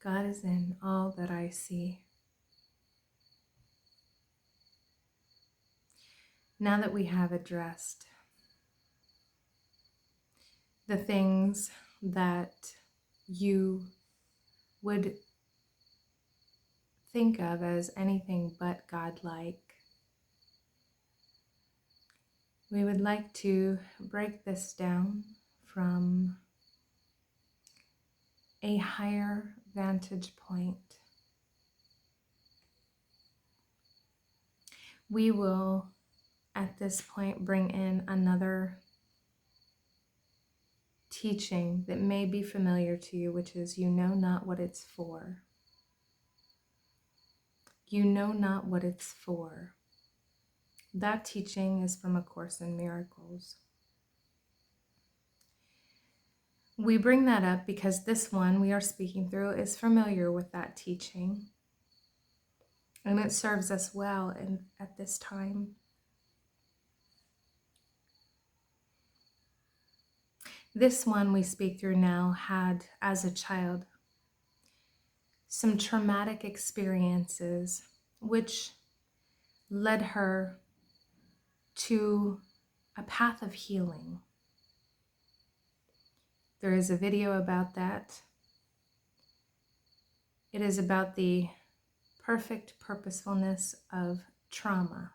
God is in all that I see. Now that we have addressed the things that you would think of as anything but godlike, we would like to break this down from a higher vantage point. We will, at this point, bring in another teaching that may be familiar to you, which is you know not what it's for. You know not what it's for. That teaching is from A Course in Miracles. We bring that up because this one we are speaking through is familiar with that teaching, and it serves us well at this time. This one we speak through now had, as a child, some traumatic experiences which led her to a path of healing. There is a video about that. It is about the perfect purposefulness of trauma.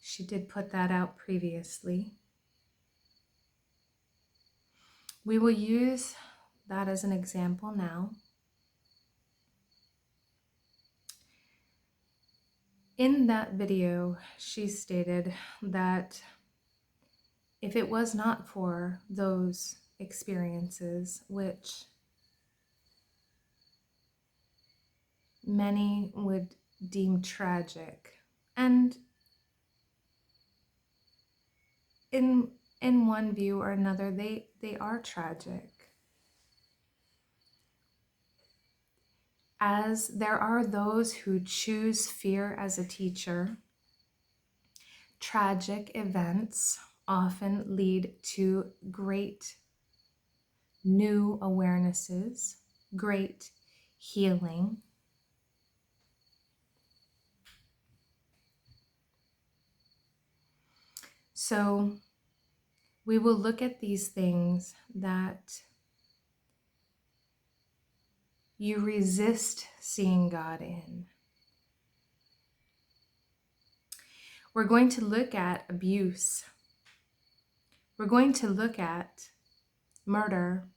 She did put that out previously. We will use that as an example now. In that video, she stated that if it was not for those experiences, which many would deem tragic, and in one view or another, they are tragic. As there are those who choose fear as a teacher, tragic events often lead to great new awarenesses, great healing. So we will look at these things that you resist seeing God in. We're going to look at abuse. We're going to look at murder.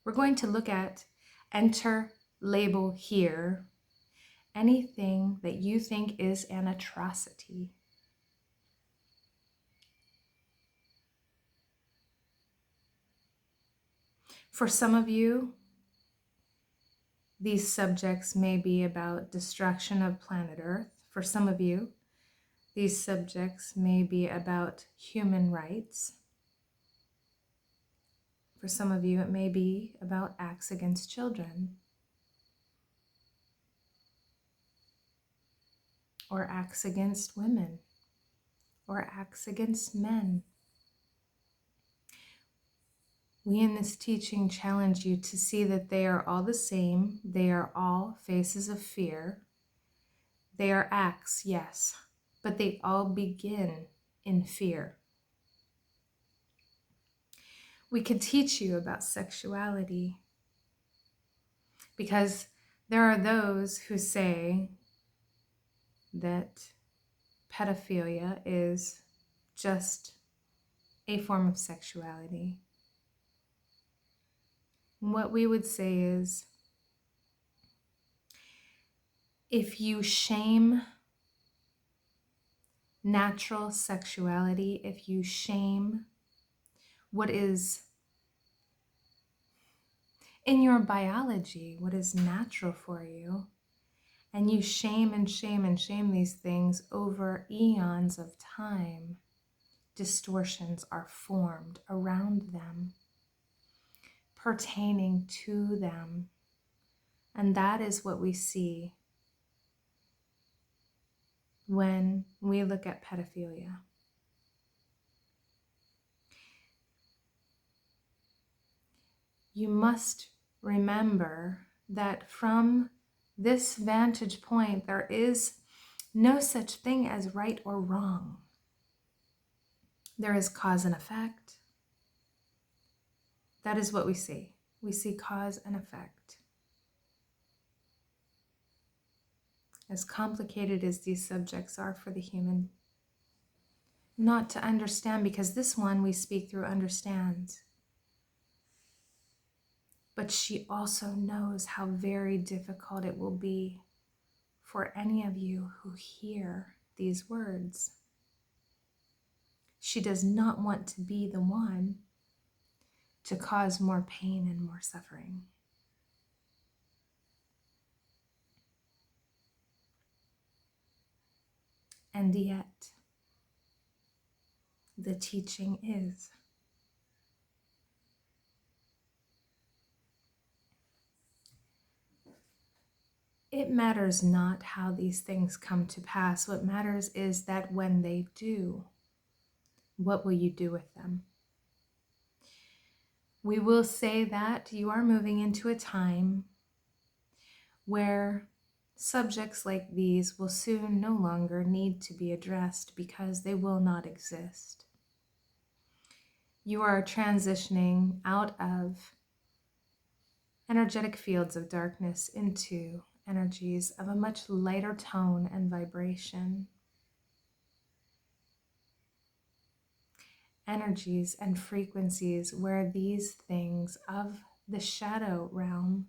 We're going to look at, enter label here, anything that you think is an atrocity. For some of you, these subjects may be about destruction of planet Earth. For some of you, these subjects may be about human rights. For some of you, it may be about acts against children or acts against women or acts against men. We in this teaching challenge you to see that they are all the same. They are all faces of fear. They are acts, yes, but they all begin in fear. We could teach you about sexuality because there are those who say that pedophilia is just a form of sexuality. What we would say is, if you shame natural sexuality, if you shame what is in your biology, what is natural for you, and you shame and shame and shame these things over eons of time, distortions are formed around them, pertaining to them. And that is what we see when we look at pedophilia. you must remember that from this vantage point, there is no such thing as right or wrong. There is cause and effect. That is what we see. We see cause and effect. As complicated as these subjects are for the human, not to understand, because this one we speak through understands. But she also knows how very difficult it will be for any of you who hear these words. She does not want to be the one to cause more pain and more suffering. And yet, the teaching is. It matters not how these things come to pass. What matters is that when they do, what will you do with them? We will say that you are moving into a time where subjects like these will soon no longer need to be addressed because they will not exist. You are transitioning out of energetic fields of darkness into energies of a much lighter tone and vibration. Energies and frequencies where these things of the shadow realm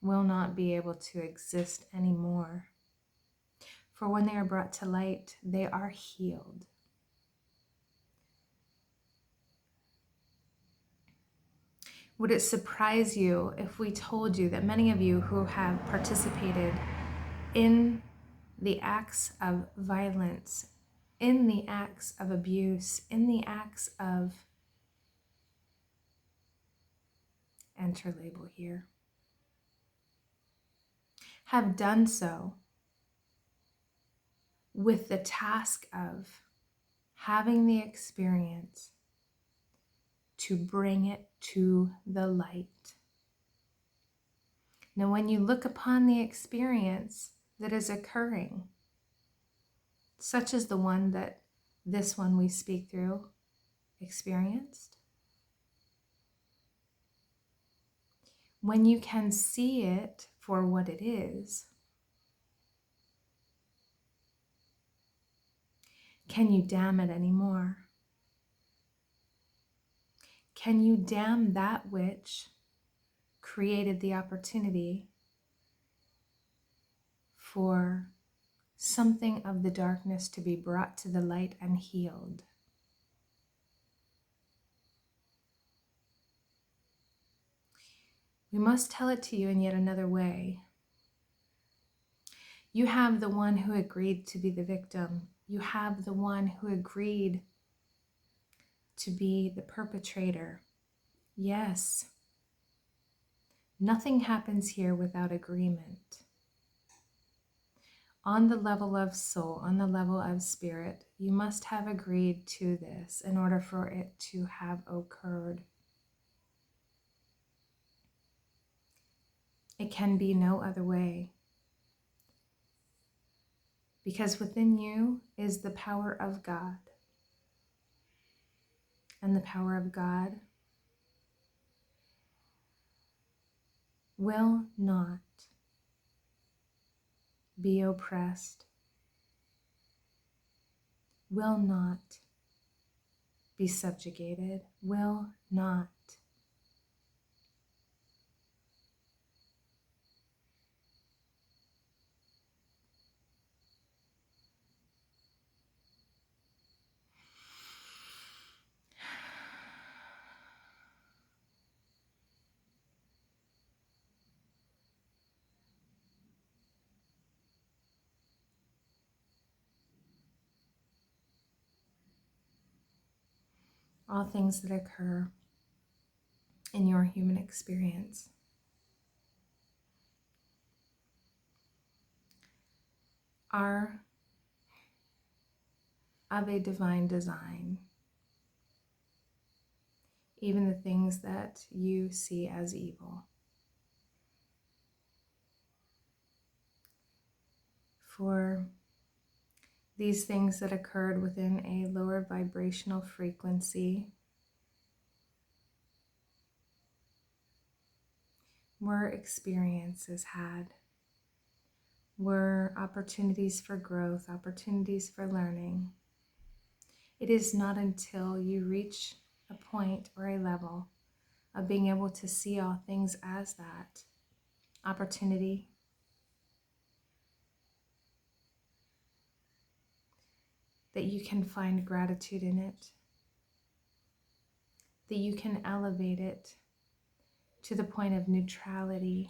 will not be able to exist anymore. For when they are brought to light, they are healed. Would it surprise you if we told you that many of you who have participated in the acts of violence, in the acts of abuse, in the acts of, enter label here, have done so with the task of having the experience to bring it to the light? Now, when you look upon the experience that is occurring, such as the one that this one we speak through experienced, when you can see it for what it is, can you damn it anymore? Can you damn that which created the opportunity for something of the darkness to be brought to the light and healed? We must tell it to you in yet another way. You have the one who agreed to be the victim. You have the one who agreed to be the perpetrator. Yes, nothing happens here without agreement. On the level of soul, on the level of spirit, you must have agreed to this in order for it to have occurred. It can be no other way. Because within you is the power of God. And the power of God will not be oppressed, will not be subjugated, will not. All things that occur in your human experience are of a divine design. even the things that you see as evil. For these things that occurred within a lower vibrational frequency were experiences had, were opportunities for growth, opportunities for learning. It is not until you reach a point or a level of being able to see all things as that opportunity, that you can find gratitude in it, that you can elevate it to the point of neutrality,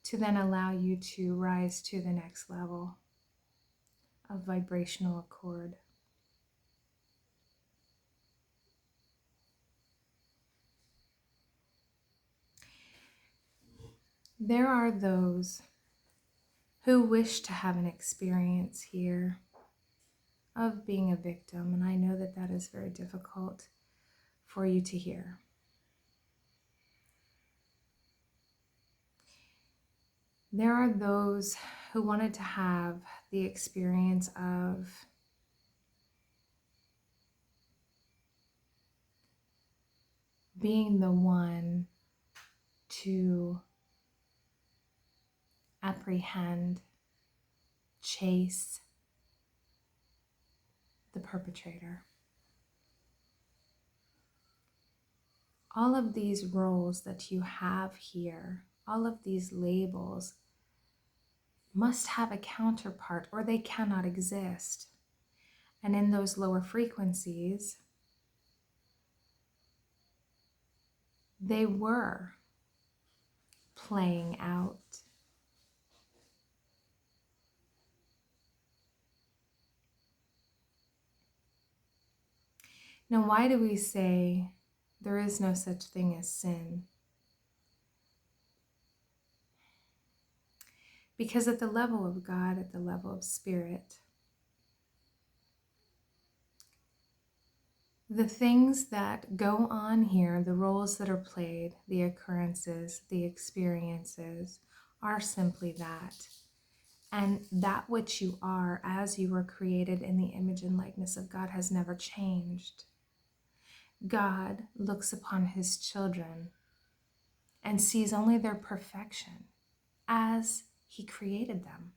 to then allow you to rise to the next level of vibrational accord. There are those who wish to have an experience here of being a victim, and I know that that is very difficult for you to hear. There are those who wanted to have the experience of being the one to apprehend, chase the perpetrator. All of these roles that you have here, all of these labels, must have a counterpart or they cannot exist. And in those lower frequencies, they were playing out. Now, why do we say there is no such thing as sin? Because at the level of God, at the level of spirit, the things that go on here, the roles that are played, the occurrences, the experiences, are simply that. And that which you are as you were created in the image and likeness of God has never changed. God looks upon his children and sees only their perfection as he created them.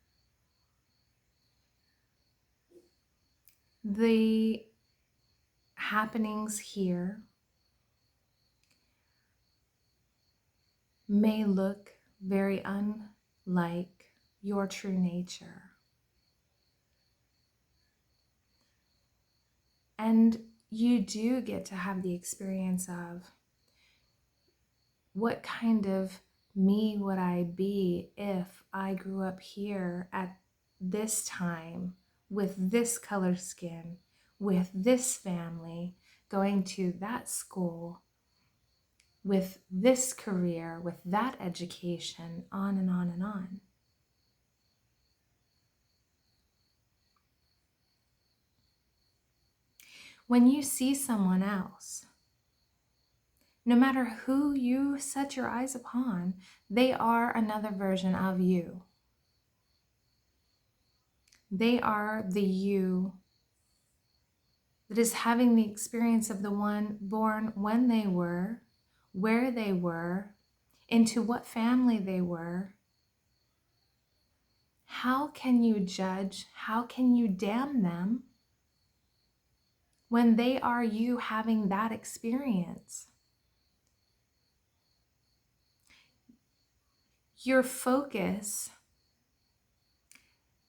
The happenings here may look very unlike your true nature. And you do get to have the experience of what kind of me would I be if I grew up here at this time with this color skin, with this family, going to that school, with this career, with that education, on and on and on. When you see someone else, no matter who you set your eyes upon, they are another version of you. They are the you that is having the experience of the one born when they were, where they were, into what family they were. How can you judge? How can you damn them when they are you having that experience? Your focus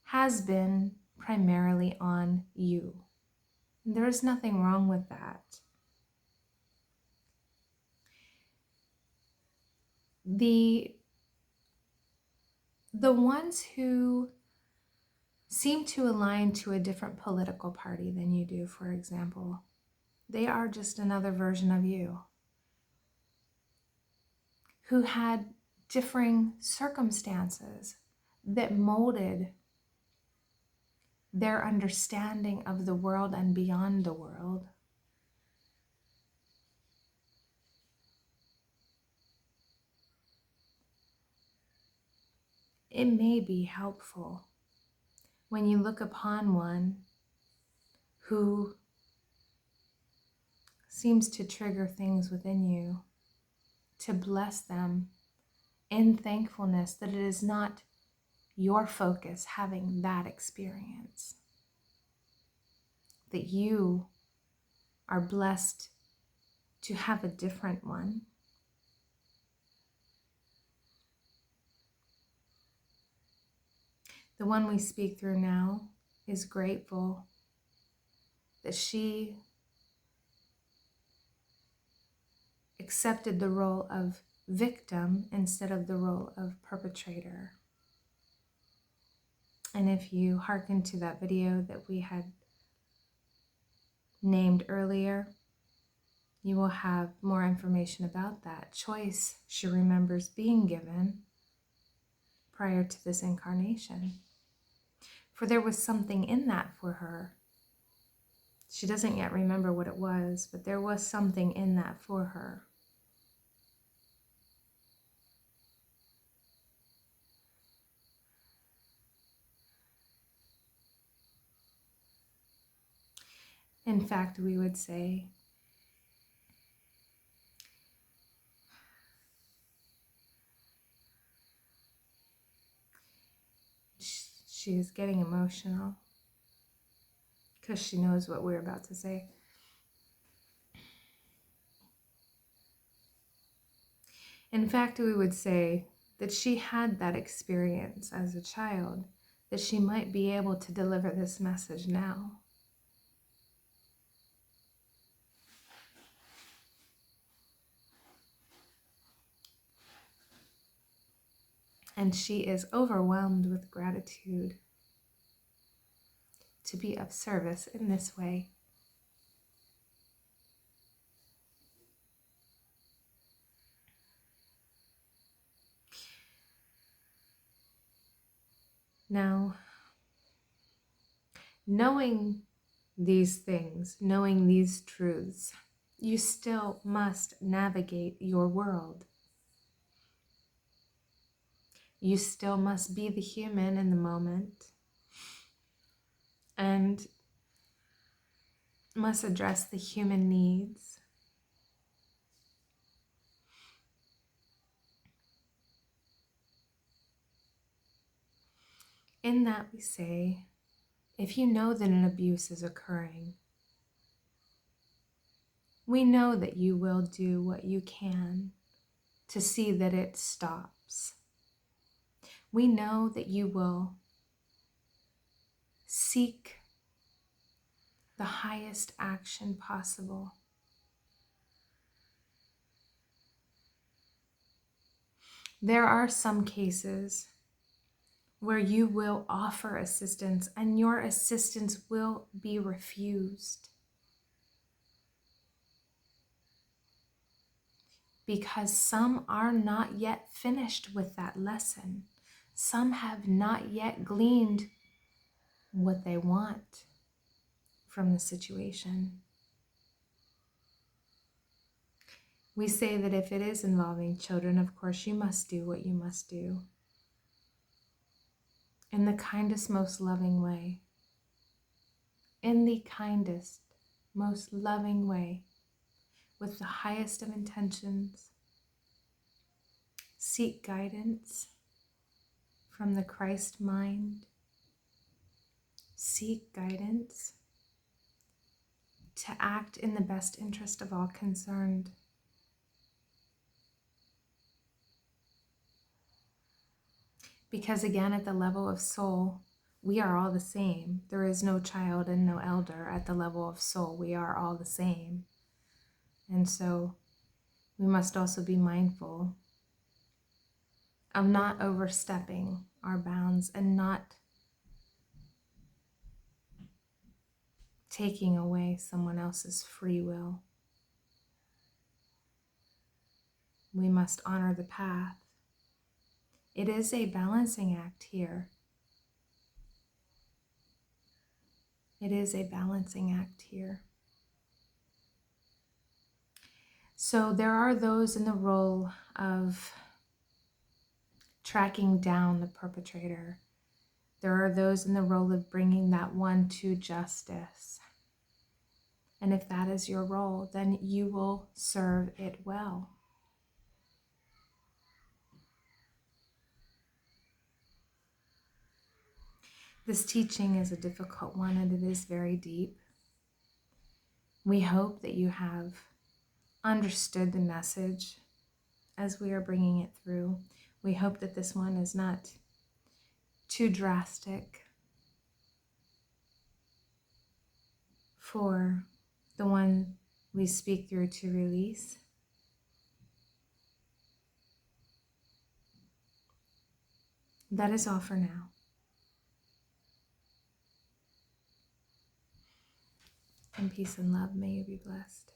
has been primarily on you. There is nothing wrong with that. The ones who seem to align to a different political party than you do, for example, they are just another version of you who had differing circumstances that molded their understanding of the world and beyond the world. It may be helpful when you look upon one who seems to trigger things within you, to bless them in thankfulness that it is not your focus having that experience, that you are blessed to have a different one. The one we speak through now is grateful that she accepted the role of victim instead of the role of perpetrator. And if you hearken to that video that we had named earlier, you will have more information about that choice she remembers being given prior to this incarnation. For there was something in that for her. She doesn't yet remember what it was, but there was something in that for her. In fact, we would say, she is getting emotional because she knows what we're about to say. In fact, we would say that she had that experience as a child, that she might be able to deliver this message now. And she is overwhelmed with gratitude to be of service in this way. Now, knowing these things, knowing these truths, you still must navigate your world. You still must be the human in the moment and must address the human needs. In that we say, if you know that an abuse is occurring, we know that you will do what you can to see that it stops. We know that you will seek the highest action possible. There are some cases where you will offer assistance and your assistance will be refused because some are not yet finished with that lesson. Some have not yet gleaned what they want from the situation. We say that if it is involving children, of course, you must do what you must do in the kindest, most loving way. In the kindest, most loving way, with the highest of intentions. Seek guidance from the Christ mind. Seek guidance to act in the best interest of all concerned. Because again, at the level of soul, we are all the same. There is no child and no elder at the level of soul. We are all the same. And so we must also be mindful of not overstepping our bounds and not taking away someone else's free will. We must honor the path. It is a balancing act here. It is a balancing act here. So there are those in the role of tracking down the perpetrator. There are those in the role of bringing that one to justice. And if that is your role, then you will serve it well. This teaching is a difficult one and it is very deep. We hope that you have understood the message as we are bringing it through. We hope that this one is not too drastic for the one we speak through to release. That is all for now. And peace and love, may you be blessed.